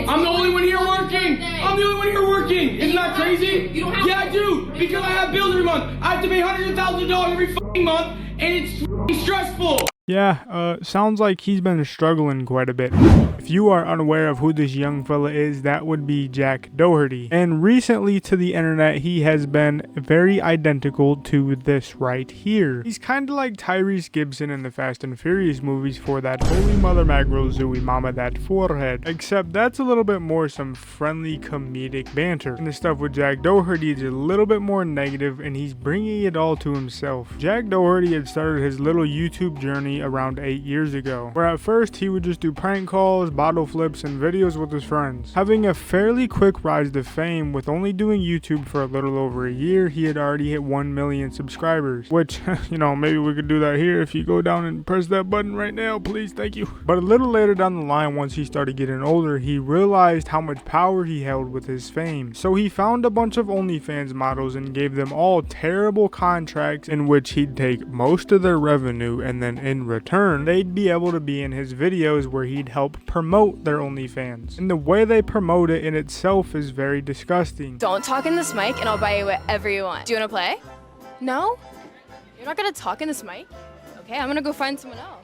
I'm the only one here working. I'm the only one here working. Isn't that crazy? Yeah, I do. Because I have bills every month. I have to pay hundreds of thousands of dollars every fucking month, and it's stressful. Yeah, sounds like he's been struggling quite a bit. If you are unaware of who this young fella is, that would be Jack Doherty. And recently to the internet, he has been very identical to this right here. He's kind of like Tyrese Gibson in the Fast and Furious movies for that holy mother mackerel zooey mama that forehead. Except that's a little bit more some friendly comedic banter. And the stuff with Jack Doherty is a little bit more negative, and he's bringing it all to himself. Jack Doherty had started his little YouTube journey around 8 years ago, where at first he would just do prank calls, bottle flips, and videos with his friends. Having a fairly quick rise to fame, with only doing YouTube for a little over a year, he had already hit 1 million subscribers, which, you know, maybe we could do that here if you go down and press that button right now, please, thank you. But a little later down the line, once he started getting older, he realized how much power he held with his fame. So he found a bunch of OnlyFans models and gave them all terrible contracts in which he'd take most of their revenue, and then in return, they'd be able to be in his videos where he'd help promote their OnlyFans. And the way they promote it in itself is very disgusting. Don't talk in this mic and I'll buy you whatever you want. Do you want to play? No? You're not going to talk in this mic? Okay, I'm going to go find someone else.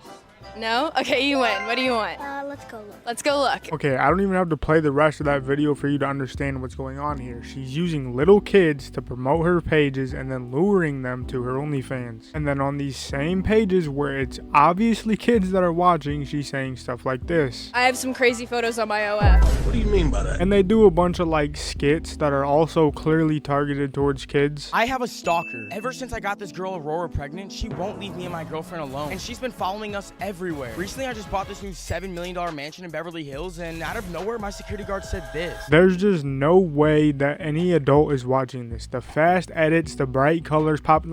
No? Okay, you win. What do you want? Let's go look. Let's go look. Okay, I don't even have to play the rest of that video for you to understand what's going on here. She's using little kids to promote her pages and then luring them to her OnlyFans. And then on these same pages where it's obviously kids that are watching, she's saying stuff like this. I have some crazy photos on my OF. What do you mean by that? And they do a bunch of like skits that are also clearly targeted towards kids. I have a stalker. Ever since I got this girl Aurora pregnant, she won't leave me and my girlfriend alone. And she's been following us everywhere. Recently, I just bought this new $7 million mansion in Beverly Hills, and out of nowhere, my security guard said this. There's just no way that any adult is watching this. The fast edits, the bright colors popping,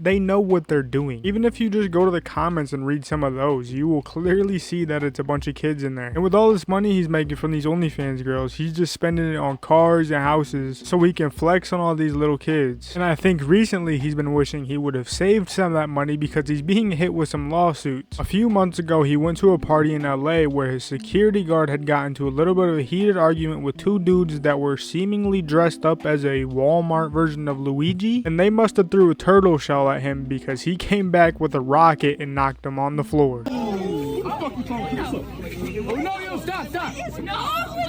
they know what they're doing. Even if you just go to the comments and read some of those, you will clearly see that it's a bunch of kids in there. And with all this money he's making from these OnlyFans girls, he's just spending it on cars and houses so he can flex on all these little kids. And I think recently he's been wishing he would have saved some of that money because he's being hit with some lawsuits. A few months ago, he went to a party in LA where his security guard had gotten into a little bit of a heated argument with two dudes that were seemingly dressed up as a Walmart version of Luigi, and they must have threw a turtle shell at him because he came back with a rocket and knocked him on the floor. No, stop. What's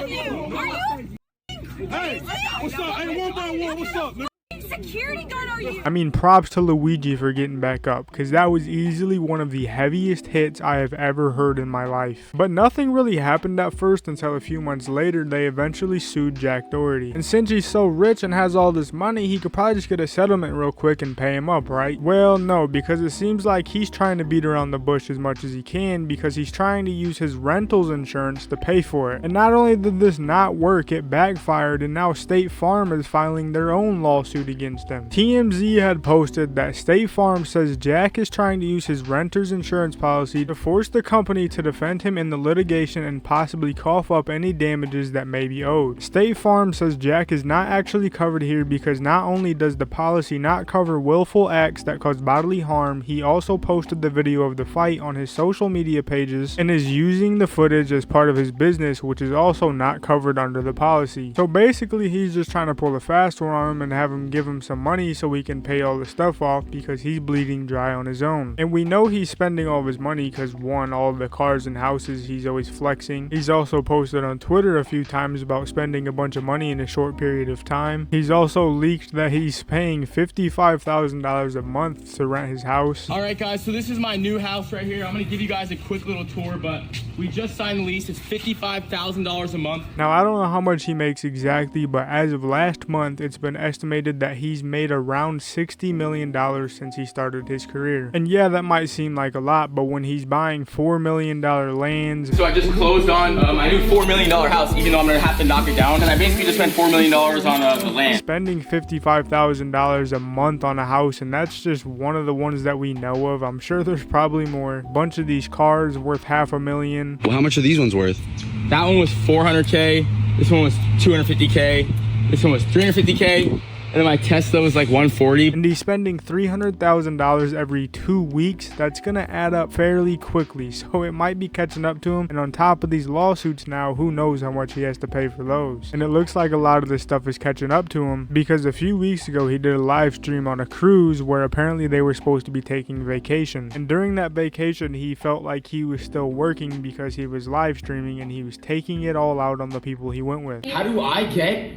with you? Are you? Hey, what's up? Hey, one by one, what's up, man? Security guard are you? I mean, props to Luigi for getting back up, because that was easily one of the heaviest hits I have ever heard in my life. But nothing really happened at first until a few months later they eventually sued Jack Doherty. And since he's so rich and has all this money, he could probably just get a settlement real quick and pay him up, right? Well, no, because it seems like he's trying to beat around the bush as much as he can because he's trying to use his rentals insurance to pay for it. And not only did this not work, it backfired, and now State Farm is filing their own lawsuit against them. TMZ had posted that State Farm says Jack is trying to use his renter's insurance policy to force the company to defend him in the litigation and possibly cough up any damages that may be owed. State Farm says Jack is not actually covered here because not only does the policy not cover willful acts that cause bodily harm, he also posted the video of the fight on his social media pages and is using the footage as part of his business, which is also not covered under the policy. So basically he's just trying to pull a fast one on him and have him give him some money so he can pay all the stuff off because he's bleeding dry on his own. And we know he's spending all of his money because one, all the cars and houses he's always flexing. He's also posted on Twitter a few times about spending a bunch of money in a short period of time. He's also leaked that he's paying $55,000 a month to rent his house. All right, guys, so this is my new house right here. I'm going to give you guys a quick little tour, but we just signed the lease. It's $55,000 a month. Now, I don't know how much he makes exactly, but as of last month, it's been estimated that he's made around $60 million since he started his career. And yeah, that might seem like a lot, but when he's buying $4 million lands. So I just closed on my new $4 million house, even though I'm going to have to knock it down. And I basically just spent $4 million on the land. Spending $55,000 a month on a house, and that's just one of the ones that we know of. I'm sure there's probably more. A bunch of these cars worth $500,000. Well, how much are these ones worth? That one was $400K. This one was $250K. This one was $350K. And then my test though was like 140. And he's spending $300,000 every 2 weeks. That's gonna add up fairly quickly, so it might be catching up to him. And on top of these lawsuits now, who knows how much he has to pay for those. And it looks like a lot of this stuff is catching up to him, because a few weeks ago he did a live stream on a cruise where apparently they were supposed to be taking vacation. And during that vacation he felt like he was still working because he was live streaming and he was taking it all out on the people he went with. How do I get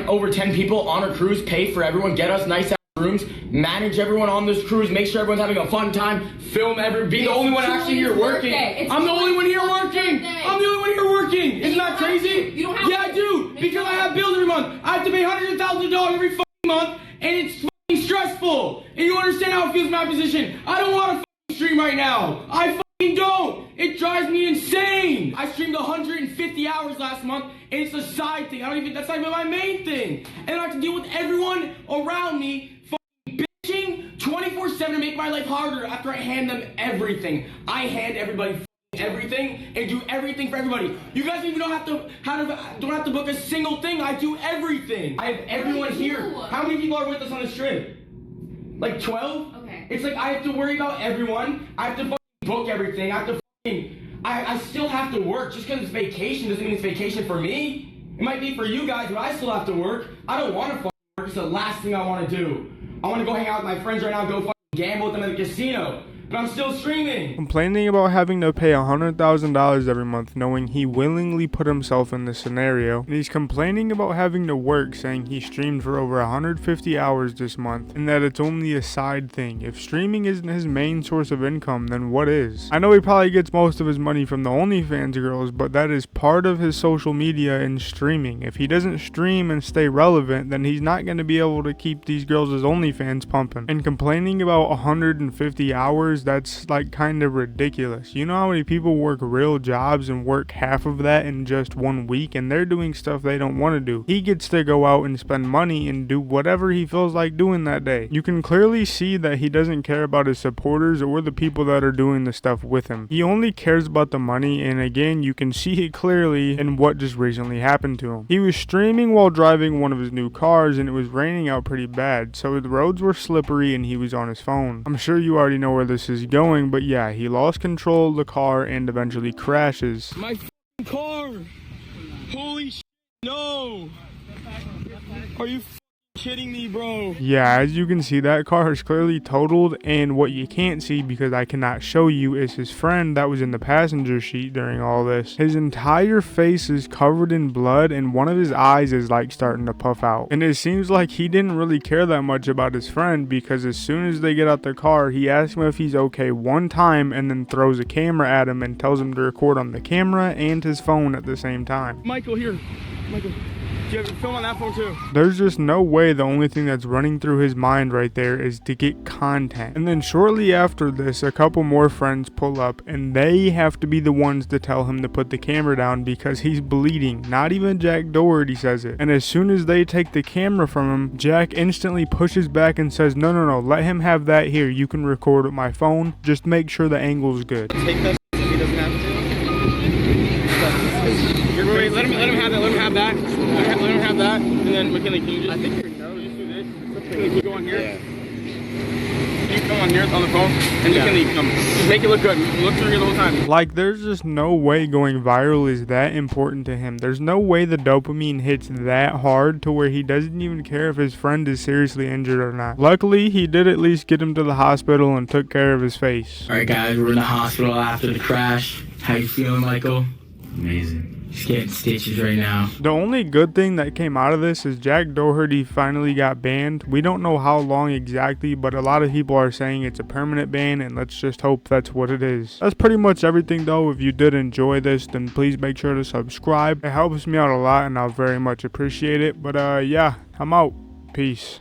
over 10 people on a cruise, pay for everyone, get us nice rooms, manage everyone on this cruise, make sure everyone's having a fun time, film be the only one actually here working? I'm the only one here working. I'm the only one here working. Isn't that crazy? Yeah, I do. Because I have bills every month. I have to pay hundreds of thousands of dollars every fucking month, and it's fucking stressful. And you understand how it feels in my position. I don't want to fucking stream right now. I fucking don't. It drives me insane. I streamed 150 hours last month, and it's a side thing. That's not even my main thing. And I have to deal with everyone around me 24/7 to make my life harder after I hand them everything. I hand everybody everything and do everything for everybody. You guys even don't have to book a single thing. I do everything. I have everyone here. How many people are with us on this trip? Like 12? Okay. It's like I have to worry about everyone. I have to book everything. I still have to work. Just because it's vacation doesn't mean it's vacation for me. It might be for you guys, but I still have to work. I don't want to work. It's the last thing I want to do. I want to go hang out with my friends right now, go gamble with them at the casino. But I'm still streaming. Complaining about having to pay $100,000 every month, knowing he willingly put himself in this scenario. And he's complaining about having to work, saying he streamed for over 150 hours this month, and that it's only a side thing. If streaming isn't his main source of income, then what is? I know he probably gets most of his money from the OnlyFans girls, but that is part of his social media and streaming. If he doesn't stream and stay relevant, then he's not going to be able to keep these girls' OnlyFans pumping. And complaining about 150 hours, that's like kind of ridiculous. You know how many people work real jobs and work half of that in just 1 week, and they're doing stuff they don't want to do. He gets to go out and spend money and do whatever he feels like doing that day. You can clearly see that he doesn't care about his supporters or the people that are doing the stuff with him. He only cares about the money, and again, you can see it clearly in what just recently happened to him. He was streaming while driving one of his new cars, and it was raining out pretty bad, so the roads were slippery and he was on his phone. I'm sure you already know where this is going, but yeah, he lost control of the car and eventually crashes. My car! Holy shit, no! Are you kidding me, bro? Yeah, as you can see, that car is clearly totaled, and what you can't see because I cannot show you is his friend that was in the passenger seat during all this. His entire face is covered in blood, and one of his eyes is like starting to puff out. And it seems like he didn't really care that much about his friend, because as soon as they get out the car, he asks him if he's okay one time and then throws a camera at him and tells him to record on the camera and his phone at the same time. Michael, here. Michael. You have to film on that phone too. There's just no way the only thing that's running through his mind right there is to get content. And then shortly after this, a couple more friends pull up, and they have to be the ones to tell him to put the camera down because he's bleeding. Not even Jack Doherty says it. And as soon as they take the camera from him, Jack instantly pushes back and says, no, let him have that here. You can record with my phone. Just make sure the angle's good. Take that if he doesn't have to. Wait, let him have that. Let him have that. Let him have that. And then McKinley, can you just? I think your nose. Just do this. Can you go on here? Yeah. Can you come on here on the phone? And McKinley, come. Just make it look good. Look through here the whole time. Like, there's just no way going viral is that important to him. There's no way the dopamine hits that hard to where he doesn't even care if his friend is seriously injured or not. Luckily, he did at least get him to the hospital and took care of his face. Alright guys, we're in the hospital after the crash. How you feeling, Michael? Amazing. Just getting stitches right now. The only good thing that came out of this is Jack Doherty finally got banned. We don't know how long exactly, but a lot of people are saying it's a permanent ban, and let's just hope that's what it is. That's pretty much everything though. If you did enjoy this, then please make sure to subscribe. It helps me out a lot and I'll very much appreciate it. But yeah, I'm out. Peace.